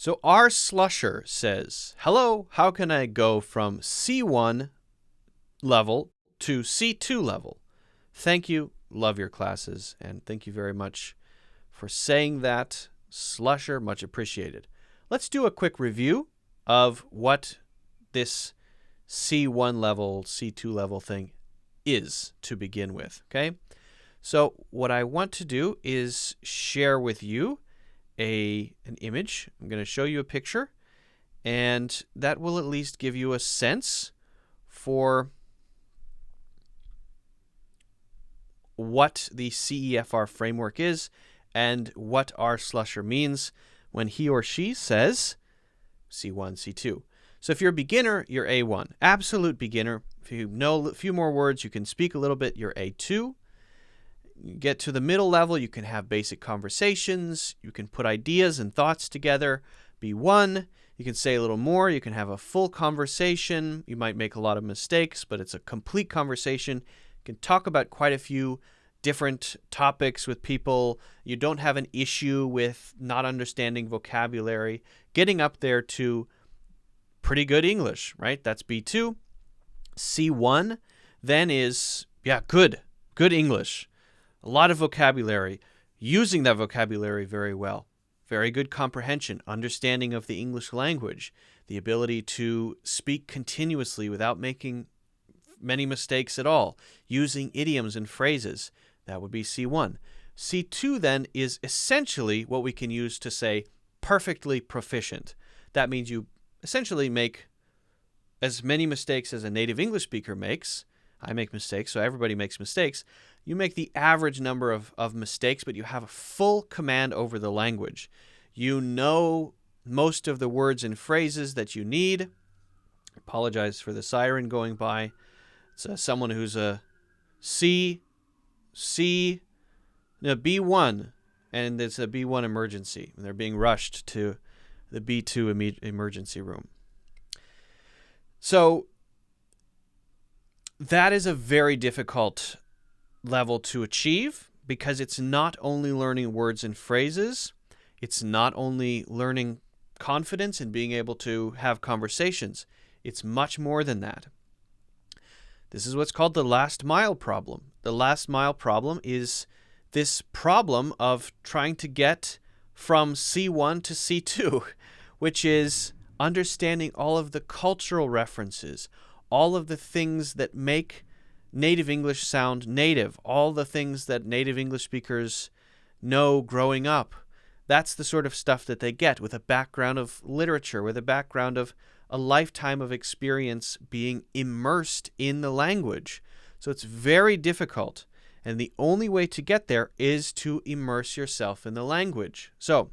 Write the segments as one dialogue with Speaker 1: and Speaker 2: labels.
Speaker 1: So R. Slusher says, hello, how can I go from C1 level to C2 level? Thank you, love your classes, and thank you very much for saying that, Slusher, much appreciated. Let's do a quick review of what this C1 level, C2 level thing is to begin with, okay? So what I want to do is share with you an image. I'm going to show you a picture, and that will at least give you a sense for what the CEFR framework is and what R. Slusher means when he or she says C1, C2. So if you're a beginner, you're A1. Absolute beginner. If you know a few more words, you can speak a little bit, you're A2. You get to the middle level, you can have basic conversations, you can put ideas and thoughts together. B1, you can say a little more, you can have a full conversation. You might make a lot of mistakes, but it's a complete conversation. You can talk about quite a few different topics with people. You don't have an issue with not understanding vocabulary. Getting up there to pretty good English, right? That's B2. C1 then is, good English. A lot of vocabulary, using that vocabulary very well, very good comprehension, understanding of the English language, the ability to speak continuously without making many mistakes at all, using idioms and phrases. That would be C1. C2 then is essentially what we can use to say perfectly proficient. That means you essentially make as many mistakes as a native English speaker makes. I make mistakes, so everybody makes mistakes. You make the average number of mistakes, but you have a full command over the language. You know most of the words and phrases that you need. Apologize for the siren going by. It's someone who's a B1, and it's a B1 emergency. They're being rushed to the B2 emergency room. So that is a very difficult level to achieve because it's not only learning words and phrases, it's not only learning confidence and being able to have conversations. It's much more than that. This is what's called the last mile problem. The last mile problem is this problem of trying to get from C1 to C2, which is understanding all of the cultural references, all of the things that make native English sound native, all the things that native English speakers know growing up. That's the sort of stuff that they get with a background of literature, with a background of a lifetime of experience being immersed in the language. So it's very difficult, and the only way to get there is to immerse yourself in the language. So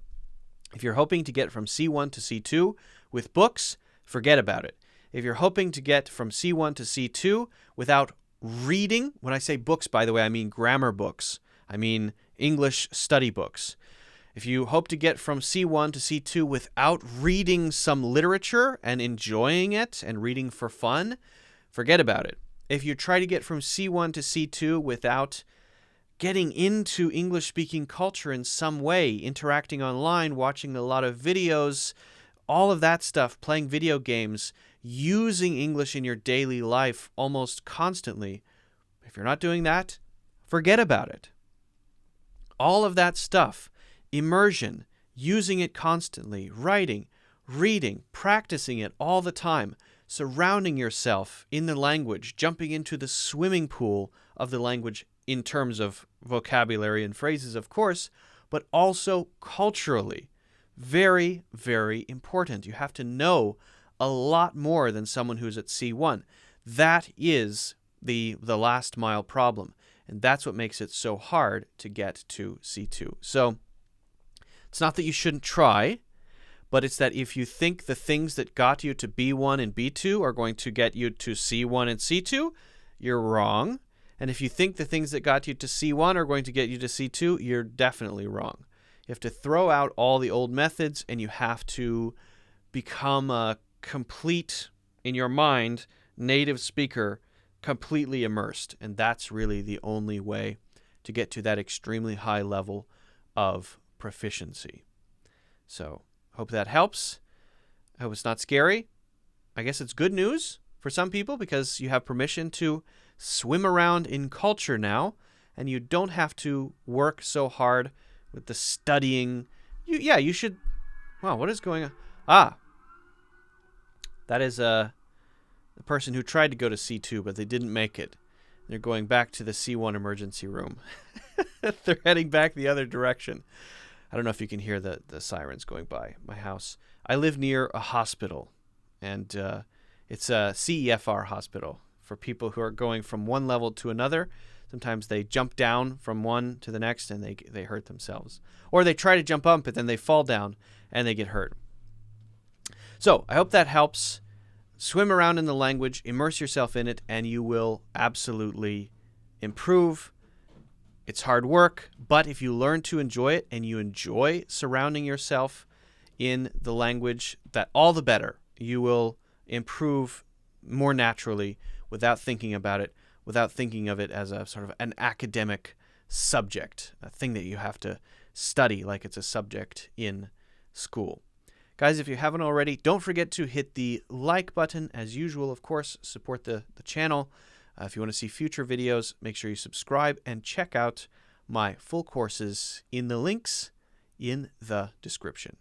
Speaker 1: if you're hoping to get from C1 to C2 with books, forget about it. If you're hoping to get from C1 to C2 without reading, when I say books, by the way, I mean grammar books. I mean English study books. If you hope to get from C1 to C2 without reading some literature and enjoying it and reading for fun, forget about it. If you try to get from C1 to C2 without getting into English-speaking culture in some way, interacting online, watching a lot of videos, all of that stuff, playing video games, using English in your daily life almost constantly, if you're not doing that, forget about it. All of that stuff, immersion, using it constantly, writing, reading, practicing it all the time, surrounding yourself in the language, jumping into the swimming pool of the language in terms of vocabulary and phrases, of course, but also culturally. Very, very important. You have to know a lot more than someone who's at C1. That is the last mile problem, and that's what makes it so hard to get to C2. So it's not that you shouldn't try, but it's that if you think the things that got you to B1 and B2 are going to get you to C1 and C2, you're wrong. And if you think the things that got you to C1 are going to get you to C2, you're definitely wrong. You have to throw out all the old methods, and you have to become a complete, in your mind, native speaker, completely immersed. And that's really the only way to get to that extremely high level of proficiency. So Hope that helps. I hope it's not scary. I guess it's good news for some people because you have permission to swim around in culture now, and you don't have to work so hard with the studying. You should. Wow, what is going on? That is the person who tried to go to C2, but they didn't make it. They're going back to the C1 emergency room. They're heading back the other direction. I don't know if you can hear the sirens going by my house. I live near a hospital, and it's a CEFR hospital for people who are going from one level to another. Sometimes they jump down from one to the next, and they hurt themselves. Or they try to jump up, but then they fall down, and they get hurt. So I hope that helps. Swim around in the language, immerse yourself in it, and you will absolutely improve. It's hard work, but if you learn to enjoy it and you enjoy surrounding yourself in the language, that all the better. You will improve more naturally without thinking about it, without thinking of it as a sort of an academic subject, a thing that you have to study like it's a subject in school. Guys, if you haven't already, don't forget to hit the like button. As usual, of course, support the channel. If you want to see future videos, make sure you subscribe and check out my full courses in the links in the description.